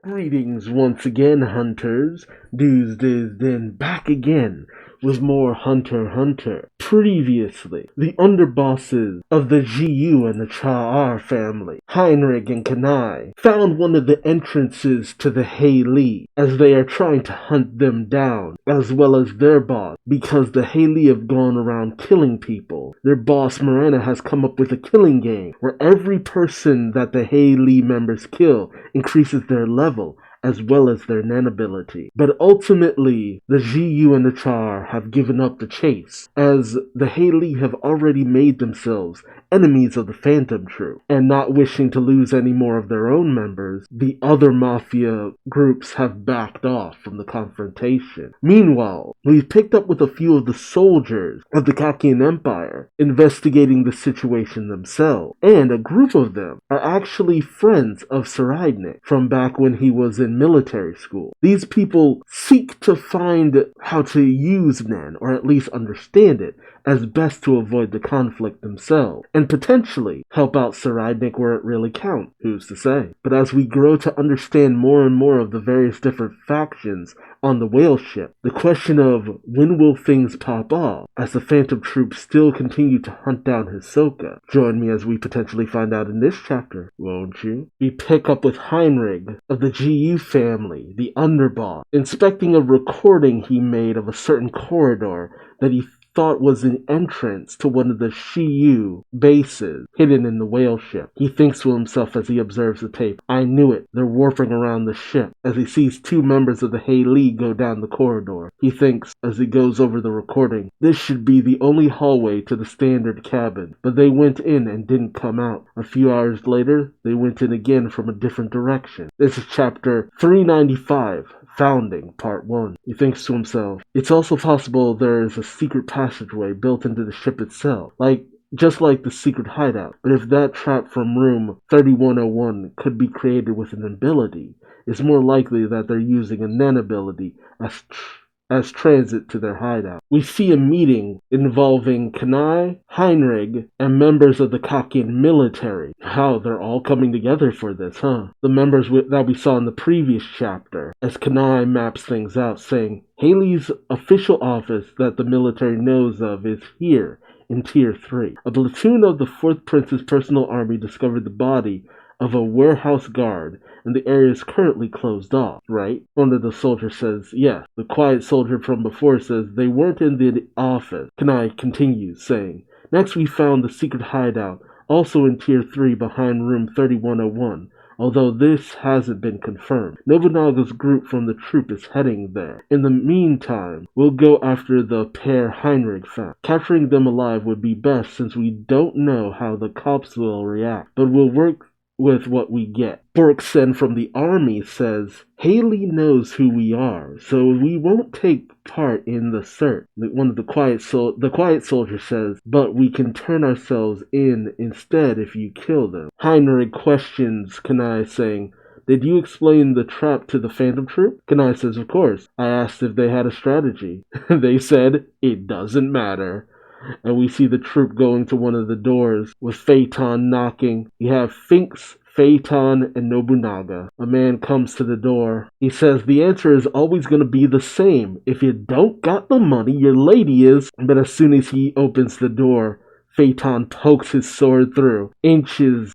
Greetings once again, hunters. Duuz-Diz-Din back again with more Hunter x Hunter. Previously, the underbosses of the GU and the Cha'ar family, Heinrich and Kanai, found one of the entrances to the Hei as they are trying to hunt them down, as well as their boss, because the Hei have gone around killing people. Their boss, Miranda, has come up with a killing game where every person that the Hei members kill increases their level as well as their Nen ability. But ultimately, the GU and the Char have given up the chase, as the Hei have already made themselves enemies of the Phantom Troop, and not wishing to lose any more of their own members, the other mafia groups have backed off from the confrontation. Meanwhile, we've picked up with a few of the soldiers of the Kakian Empire investigating the situation themselves, and a group of them are actually friends of Saraidnik from back when he was in military school. These people seek to find how to use Nen, or at least understand it, as best to avoid the conflict themselves, and potentially help out Saraidnik where it really counts, who's to say. But as we grow to understand more and more of the various different factions on the whale ship, the question of when will things pop off as the Phantom troops still continue to hunt down Hisoka. Join me as we potentially find out in this chapter, won't you? We pick up with Heinrich of the GU family, the underboss, inspecting a recording he made of a certain corridor that he thought was an entrance to one of the Shiyu bases hidden in the whale ship. He thinks to himself as he observes the tape, I knew it, they're warping around the ship. As he sees two members of the Hei go down the corridor, he thinks as he goes over the recording, this should be the only hallway to the standard cabin. But they went in and didn't come out. A few hours later, they went in again from a different direction. This is chapter 395. Founding, Part 1. He thinks to himself, it's also possible there is a secret passageway built into the ship itself, just like the secret hideout. But if that trap from room 3101 could be created with an ability, it's more likely that they're using a Nen ability as transit to their hideout. We see a meeting involving Kanai, Heinrich, and members of the Kakian military. How they're all coming together for this, huh? The members that we saw in the previous chapter, as Kanai maps things out, saying, Haley's official office that the military knows of is here, in Tier 3. A platoon of the 4th Prince's personal army discovered the body of a warehouse guard, and the area is currently closed off, right? One of the soldiers says, yes. The quiet soldier from before says, they weren't in the office. Kanai continues, saying, next we found the secret hideout, also in Tier 3 behind room 3101. Although this hasn't been confirmed. Nobunaga's group from the troop is heading there. In the meantime, we'll go after the pair Heinrich found. Capturing them alive would be best since we don't know how the cops will react, but we'll work with what we get. Borksen from the army says, Haley knows who we are, so we won't take part in the search. One of the quiet soldier says, but we can turn ourselves in instead if you kill them. Heinrich questions Kanai, saying, did you explain the trap to the Phantom Troop? Kanai says, of course. I asked if they had a strategy. They said, it doesn't matter. And we see the troop going to one of the doors with Phaeton knocking. You have Finks, Phaeton, and Nobunaga. A man comes to the door. He says the answer is always going to be the same. If you don't got the money, your lady is. But as soon as he opens the door, Phaeton pokes his sword through. Inches,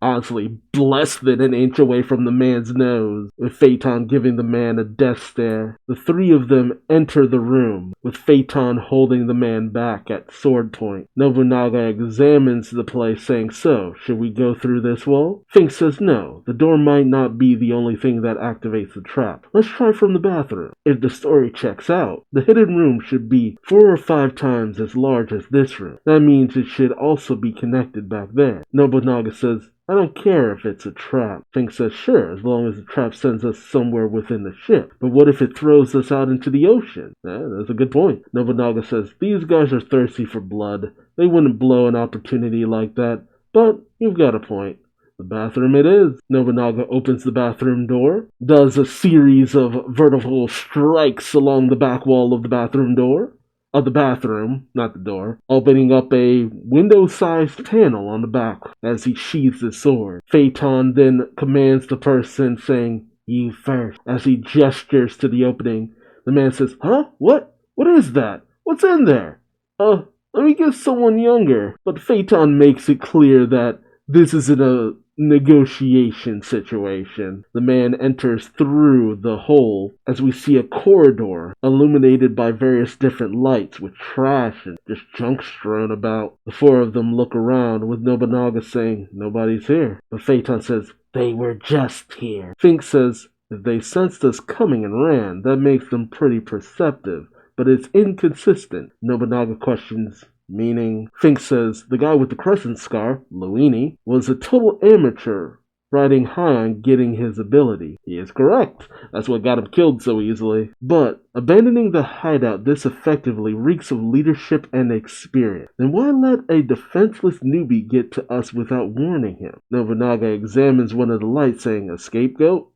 honestly, less than an inch away from the man's nose, with Phaeton giving the man a death stare. The three of them enter the room, with Phaeton holding the man back at sword point. Nobunaga examines the place, saying, so, should we go through this wall? Fink says no, the door might not be the only thing that activates the trap. Let's try from the bathroom. If the story checks out, the hidden room should be 4 or 5 times as large as this room. That means it should also be connected back there. Nobunaga says, I don't care if it's a trap. Fink says, sure, as long as the trap sends us somewhere within the ship. But what if it throws us out into the ocean? That's a good point. Nobunaga says, these guys are thirsty for blood. They wouldn't blow an opportunity like that. But you've got a point. The bathroom it is. Nobunaga opens the bathroom door, does a series of vertical strikes along the back wall of the bathroom door, of the bathroom, not the door, opening up a window-sized panel on the back as he sheathes his sword. Phaeton then commands the person, saying, "You first," as he gestures to the opening. The man says, "Huh? What? What is that? What's in there?" Let me get someone younger. But Phaeton makes it clear that this isn't a negotiation situation. The man enters through the hole as we see a corridor illuminated by various different lights with trash and just junk strewn about. The four of them look around with Nobunaga saying, "Nobody's here." But Phaeton says, "They were just here." Fink says, "If they sensed us coming and ran, that makes them pretty perceptive, but it's inconsistent." Nobunaga questions, meaning? Fink says the guy with the crescent scar, Luini, was a total amateur, riding high on getting his ability. He is correct. That's what got him killed so easily. But abandoning the hideout this effectively reeks of leadership and experience. Then why let a defenseless newbie get to us without warning him? Nobunaga examines one of the lights, saying, "A scapegoat?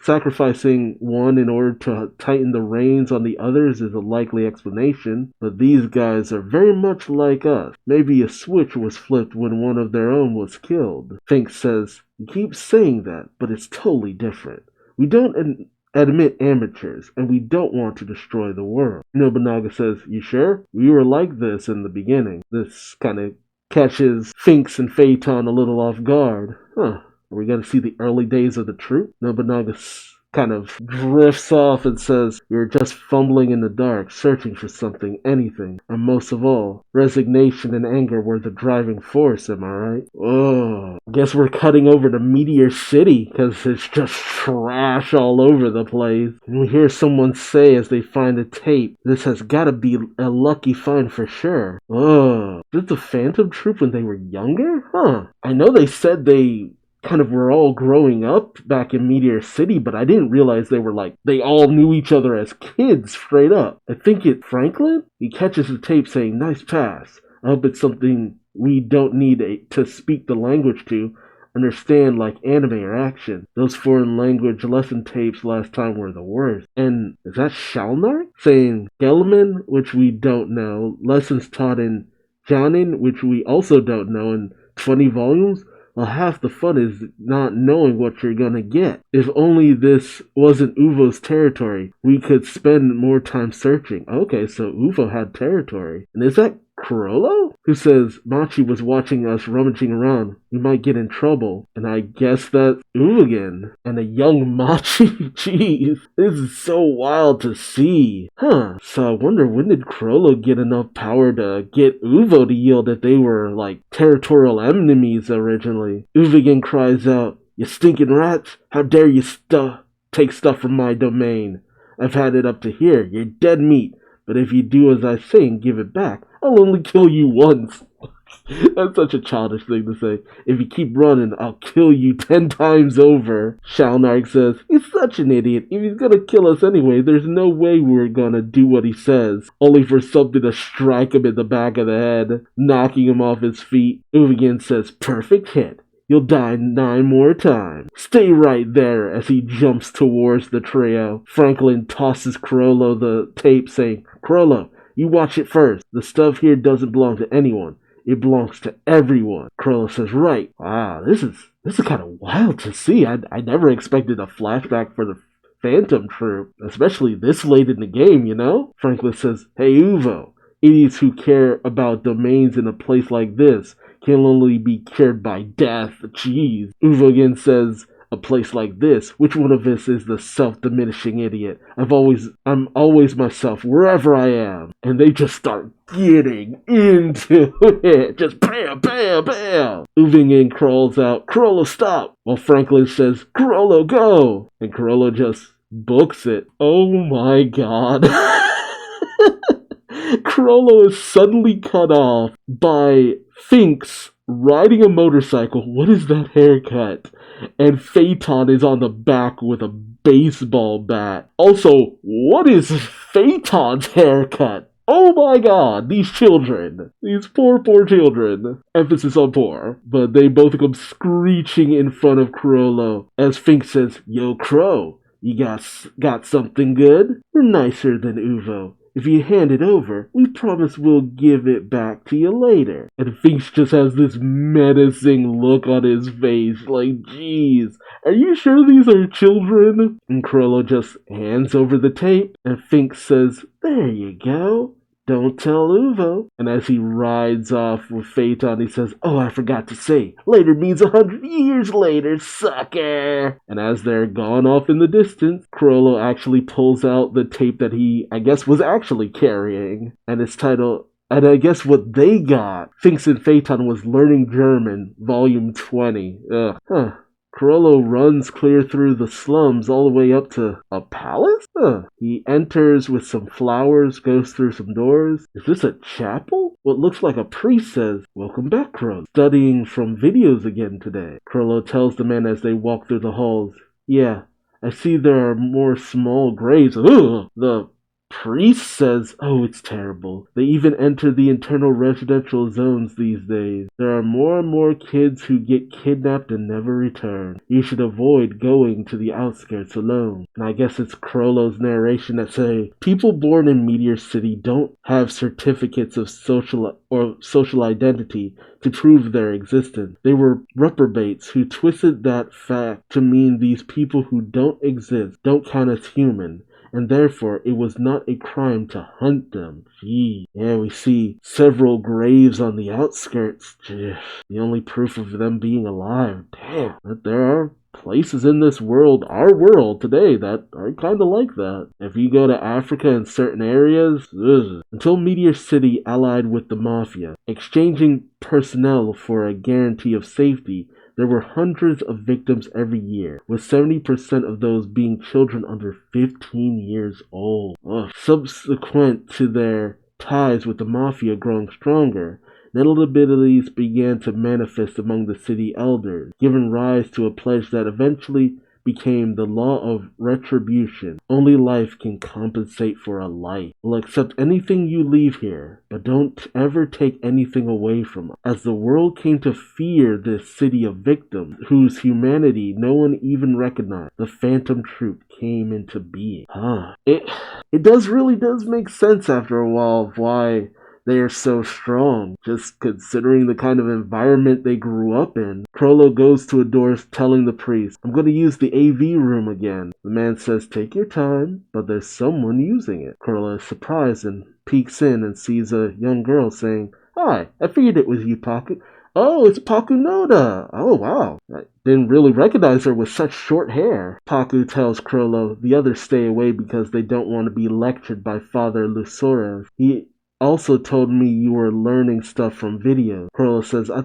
Sacrificing one in order to tighten the reins on the others is a likely explanation, but these guys are very much like us. Maybe a switch was flipped when one of their own was killed." Fink says, "You keep saying that, but it's totally different. We don't admit amateurs, and we don't want to destroy the world." Nobunaga says, "You sure? We were like this in the beginning." This kind of catches Finks and Phaeton a little off guard. Are we going to see the early days of the troop? Nobunaga kind of drifts off and says, "We were just fumbling in the dark, searching for something, anything. And most of all, resignation and anger were the driving force, am I right?" Oh, guess we're cutting over to Meteor City, because it's just trash all over the place. And we hear someone say as they find a tape, "This has got to be a lucky find for sure." Oh, is this the Phantom Troop when they were younger? I know they said they kind of were all growing up back in Meteor City, but I didn't realize they all knew each other as kids straight up. I think it's Franklin. He catches the tape saying, "Nice pass. I hope it's something we don't need to speak the language to understand, like anime or action. Those foreign language lesson tapes last time were the worst." And is that Shalnark? Saying Gelman, which we don't know, lessons taught in Shonen, which we also don't know, in 20 volumes? Well, half the fun is not knowing what you're gonna get. If only this wasn't Uvo's territory, we could spend more time searching. Okay, so Uvo had territory. And is that Chrollo? Who says Machi was watching us rummaging around. We might get in trouble. And I guess that's Uvigan. And a young Machi? Jeez, this is so wild to see. So I wonder, when did Chrollo get enough power to get Uvo to yield if they were like territorial enemies originally? Uvigan cries out, "You stinking rats! How dare you take stuff from my domain? I've had it up to here. You're dead meat. But if you do as I say and give it back, I'll only kill you once." That's such a childish thing to say. "If you keep running, I'll kill you 10 times over." Shalnark says, "He's such an idiot. If he's gonna kill us anyway, there's no way we're gonna do what he says, only for something to strike him in the back of the head, knocking him off his feet." Uvigan says, "Perfect hit. You'll die 9 more times. Stay right there," as he jumps towards the trio. Franklin tosses Chrollo the tape, saying, "Chrollo, you watch it first. The stuff here doesn't belong to anyone. It belongs to everyone." Chrollo says, "Right." Wow, this is kind of wild to see. I never expected a flashback for the Phantom Troop, especially this late in the game, you know? Franklin says, "Hey, Uvo, idiots who care about domains in a place like this can only be cured by death." Jeez. Uvo again says, "A place like this, which one of us is the self-diminishing idiot? I'm always myself wherever I am." And they just start getting into it. Just bam, bam, bam. Uvingen crawls out, "Chrollo, stop!" While Franklin says, "Chrollo, go!" And Chrollo just books it. Oh my god. Chrollo is suddenly cut off by Finks riding a motorcycle. What is that haircut? And Phaeton is on the back with a baseball bat. Also, what is Phaeton's haircut? Oh my god, these children. These poor children. Emphasis on poor. But they both come screeching in front of Chrollo as Fink says, "Yo, Crow, you got something good? We're nicer than Uvo. if you hand it over, we promise we'll give it back to you later. And Finks just has this menacing look on his face, like, geez, are you sure these are children? And Chrollo just hands over the tape, and Finks says, there you go. Don't tell Uvo. And as he rides off with Phaeton, he says, oh, I forgot to say, later means 100 years later, sucker! And as they're gone off in the distance, Chrollo actually pulls out the tape that he, I guess, was actually carrying. And it's titled, and I guess what they got, Finks and Phaeton was Learning German, Volume 20. Ugh. Huh. Chrollo runs clear through the slums all the way up to a palace? He enters with some flowers, goes through some doors. Is this a chapel? What looks like a priest says, welcome back, Chrollo. Studying from videos again today. Chrollo tells the man as they walk through the halls, yeah, I see there are more small graves. Ugh! The priest says, oh, it's terrible. They even enter the internal residential zones these days. There are more and more kids who get kidnapped and never return. You should avoid going to the outskirts alone. And I guess it's Chrollo's narration that say, people born in Meteor City don't have certificates of social identity to prove their existence. They were reprobates who twisted that fact to mean these people who don't exist don't count as human, and therefore it was not a crime to hunt them. Gee. Yeah, we see several graves on the outskirts. Gee. The only proof of them being alive. Damn. But there are places in this world, our world today, that are kind of like that. If you go to Africa in certain areas, until Meteor City allied with the Mafia, exchanging personnel for a guarantee of safety, there were hundreds of victims every year, with 70% of those being children under 15 years old. Subsequent to their ties with the Mafia growing stronger, notabilities began to manifest among the city elders, giving rise to a pledge that eventually became the law of retribution. Only life can compensate for a life. We'll accept anything you leave here, but don't ever take anything away from us. As the world came to fear this city of victims, whose humanity no one even recognized, the Phantom Troop came into being. It really does make sense after a while of why they are so strong, just considering the kind of environment they grew up in. Chrollo goes to a door telling the priest, I'm going to use the AV room again. The man says, take your time, but there's someone using it. Chrollo is surprised and peeks in and sees a young girl saying, hi, I figured it was you, Paku. Oh, it's Paku Noda. Oh, wow. I didn't really recognize her with such short hair. Paku tells Chrollo the others stay away because they don't want to be lectured by Father Lusores. He also told me you were learning stuff from videos. Chrollo says, I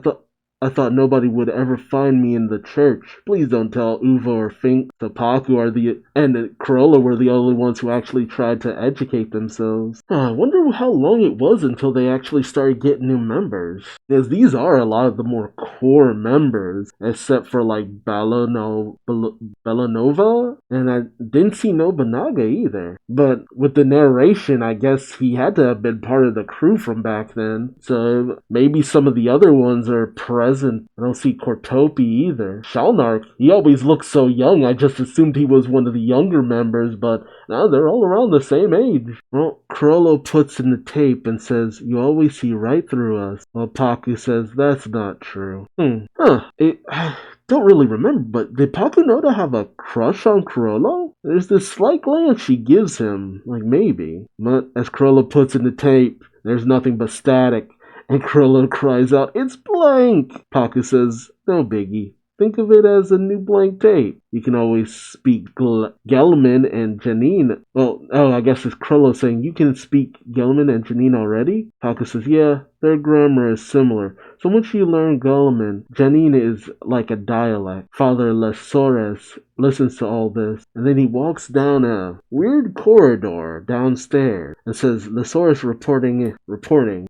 thought nobody would ever find me in the church. Please don't tell Uvo or Fink. The Paku and Chrollo were the only ones who actually tried to educate themselves. I wonder how long it was until they actually started getting new members. Because these are a lot of the more core members, except for like Bellanova, and I didn't see Nobunaga either. But with the narration, I guess he had to have been part of the crew from back then. So maybe some of the other ones are present. I don't see Cortopi either. Shalnark, he always looked so young, I just assumed he was one of the younger members, but now they're all around the same age. Well, Chrollo puts in the tape and says, you always see right through us. Well, Paku says, that's not true. I don't really remember, but did Paku Noda have a crush on Chrollo? There's this slight glance she gives him, like maybe. But as Chrollo puts in the tape, there's nothing but static. And Chrollo cries out, it's blank! Paku says, no biggie. Think of it as a new blank tape. You can always speak Gelman and Janine. I guess it's Chrollo saying, you can speak Gelman and Janine already? Paku says, yeah, their grammar is similar. So once you learn Gelman, Janine is like a dialect. Father Lesores listens to all this, and then he walks down a weird corridor downstairs and says, Lesores reporting.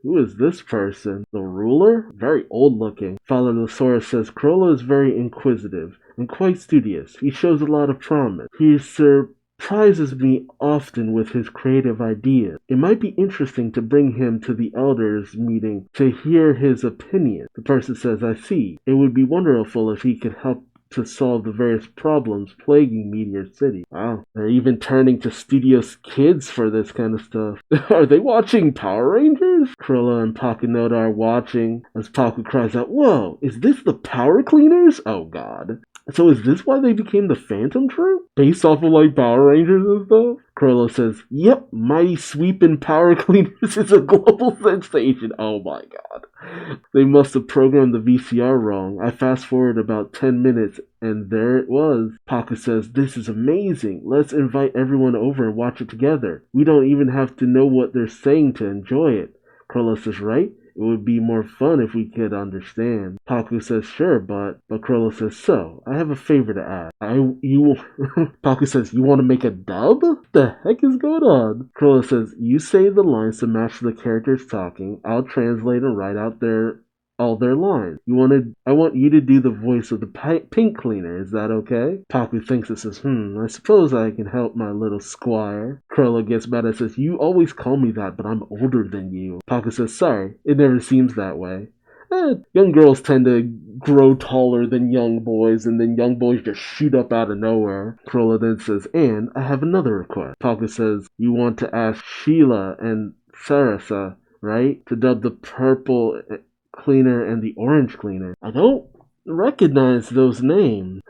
Who is this person? The ruler? Very old looking. Father Lusora says Chrollo is very inquisitive and quite studious. He shows a lot of promise. He surprises me often with his creative ideas. It might be interesting to bring him to the elders meeting to hear his opinion. The person says, I see. It would be wonderful if he could help to solve the various problems plaguing Meteor City. Wow, they're even turning to Studio Kids for this kind of stuff. Are they watching Power Rangers? Cruella and Pakunoda are watching as Paku cries out, "Whoa, is this the Power Cleaners? Oh god. So is this why they became the Phantom Troop? Based off of like Power Rangers and stuff?" Cruella says, "Yep, Mighty Sweepin' Power Cleaners is a global sensation." Oh my god. They must have programmed the VCR wrong. I fast forward about 10 minutes and there it was. Paku says, "This is amazing. Let's invite everyone over and watch it together. We don't even have to know what they're saying to enjoy it." Cruella says, "Right? It would be more fun if we could understand." Paku says, "Sure, but..." But Cruella says, "So, I have a favor to ask. Paku says, "You want to make a dub? What the heck is going on?" Cruella says, "You say the lines to match the characters talking. I'll translate and write out all their lines. I want you to do the voice of the pink cleaner. Is that okay?" Paku thinks and says, I suppose I can help my little squire." Cruella gets mad and says, "You always call me that, but I'm older than you." Paku says, "Sorry, it never seems that way." Young girls tend to grow taller than young boys, and then young boys just shoot up out of nowhere. Cruella then says, "And I have another request." Paku says, "You want to ask Sheila and Sarasa, right, to dub the purple cleaner and the orange cleaner." I don't recognize those names.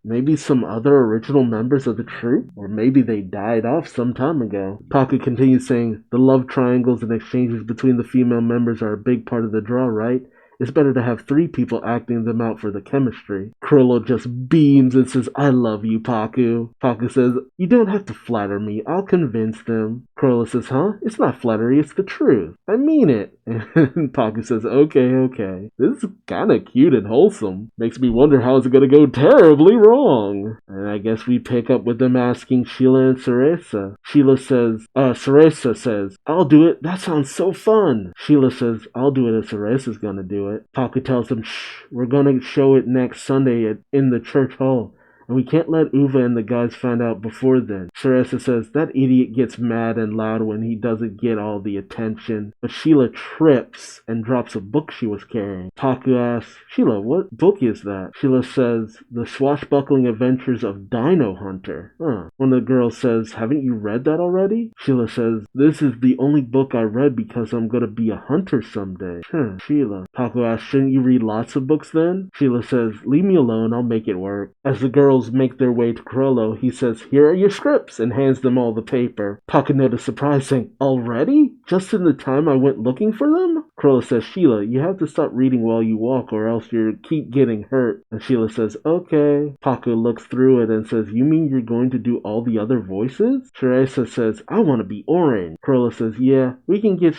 Maybe some other original members of the troupe? Or maybe they died off some time ago. Paku continues saying, "The love triangles and exchanges between the female members are a big part of the draw, right? It's better to have 3 people acting them out for the chemistry." Cruella just beams and says, "I love you, Paku." Paku says, "You don't have to flatter me. I'll convince them." Cruella says, "Huh? It's not flattery, it's the truth. I mean it." And Paku says, Okay. This is kinda cute and wholesome. Makes me wonder how it's gonna go terribly wrong." And I guess we pick up with them asking Sheila and Cereza. Cereza says, "I'll do it. That sounds so fun." Sheila says, "I'll do it if Cereza's gonna do it." Paku tells them, "Shh, we're gonna show it next Sunday in the church hall. And we can't let Uva and the guys find out before then." Cereza says that idiot gets mad and loud when he doesn't get all the attention. But Sheila trips and drops a book she was carrying. Paku asks, "Sheila, what book is that?" Sheila says, "The Swashbuckling Adventures of Dino Hunter." One of the girls says, "Haven't you read that already?" Sheila says, "This is the only book I read because I'm gonna be a hunter someday." Sheila. Paku asks, "Shouldn't you read lots of books then?" Sheila says, "Leave me alone, I'll make it work." As the girls make their way to Cruella, he says, "Here are your scripts," and hands them all the paper. Pakunoda surprised, saying, "Already? Just in the time I went looking for them?" Cruella says, "Sheila, you have to stop reading while you walk or else you'll keep getting hurt." And Sheila says, "Okay." Paku looks through it and says, "You mean you're going to do all the other voices?" Teresa says, "I want to be orange." Cruella says, "Yeah, we can get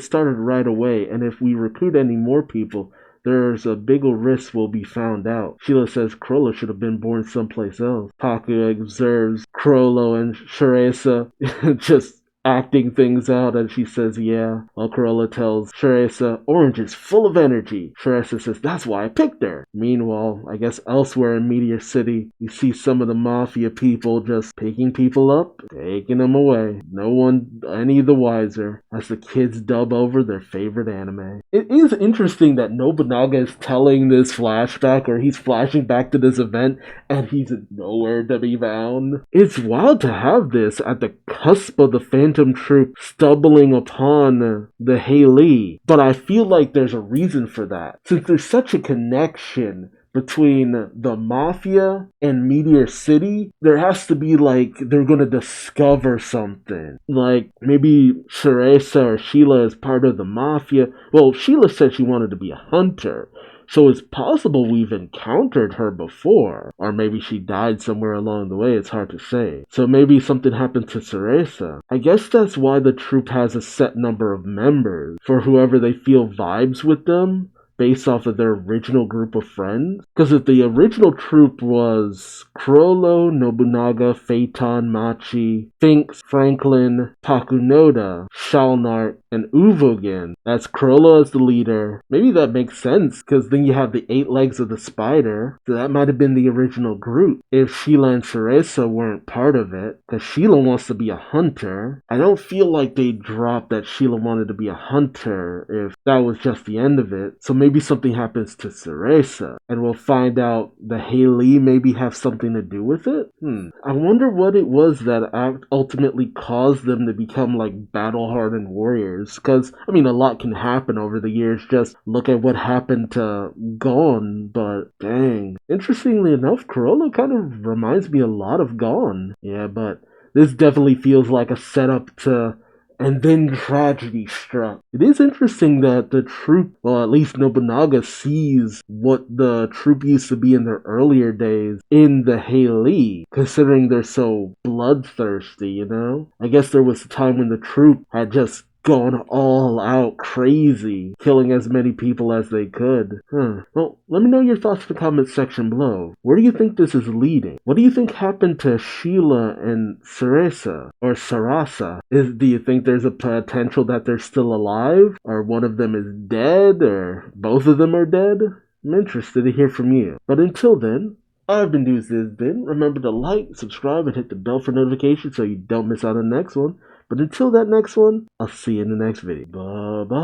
started right away, and if we recruit any more people, there's a bigger risk we'll be found out." Sheila says Cruella should have been born someplace else. Paku observes Cruella and Sharesa just acting things out, and she says, "Yeah." While Cruella tells Sharesa, "Orange is full of energy." Sharesa says, "That's why I picked her." Meanwhile, I guess elsewhere in Meteor City, you see some of the mafia people just picking people up, taking them away. No one any the wiser as the kids dub over their favorite anime. It is interesting that Nobunaga is telling this flashback, or he's flashing back to this event, and he's nowhere to be found. It's wild to have this at the cusp of the Phantom Troop stumbling upon the Haley, but I feel like there's a reason for that. Since there's such a connection between the Mafia and Meteor City, there has to be like, they're gonna discover something. Like, maybe Cereza or Sheila is part of the Mafia. Well, Sheila said she wanted to be a hunter, so it's possible we've encountered her before. Or maybe she died somewhere along the way, it's hard to say. So maybe something happened to Cereza. I guess that's why the troupe has a set number of members, for whoever they feel vibes with them, based off of their original group of friends. Because if the original troupe was Cruella, Nobunaga, Phaeton, Machi, Finks, Franklin, Pakunoda, Shalnart, and Uvogen, That's Corolla as the leader. Maybe that makes sense, because then you have the 8 legs of the spider. So that might have been the original group. If Sheila and Cereza weren't part of it, because Sheila wants to be a hunter. I don't feel like they dropped that Sheila wanted to be a hunter if that was just the end of it. So maybe something happens to Cereza, and we'll find out the Haley maybe have something to do with it. I wonder what it was that ultimately caused them to become like battle-hardened warriors. Because, I mean, a lot can happen over the years. Just look at what happened to Gon, but dang. Interestingly enough, Corolla kind of reminds me a lot of Gon. Yeah, but this definitely feels like a setup to and then tragedy struck. It is interesting that the troop, well, at least Nobunaga sees what the troop used to be in their earlier days in the Haley, considering they're so bloodthirsty, you know? I guess there was a time when the troop had just gone all out crazy, killing as many people as they could. Well, let me know your thoughts in the comments section below. Where do you think this is leading? What do you think happened to Sheila and Cereza? Or Sarasa? Do you think there's a potential that they're still alive? Or one of them is dead? Or both of them are dead? I'm interested to hear from you. But until then, I've been Duuz-Diz-Din. Remember to like, subscribe, and hit the bell for notifications so you don't miss out on the next one. But until that next one, I'll see you in the next video. Bye-bye.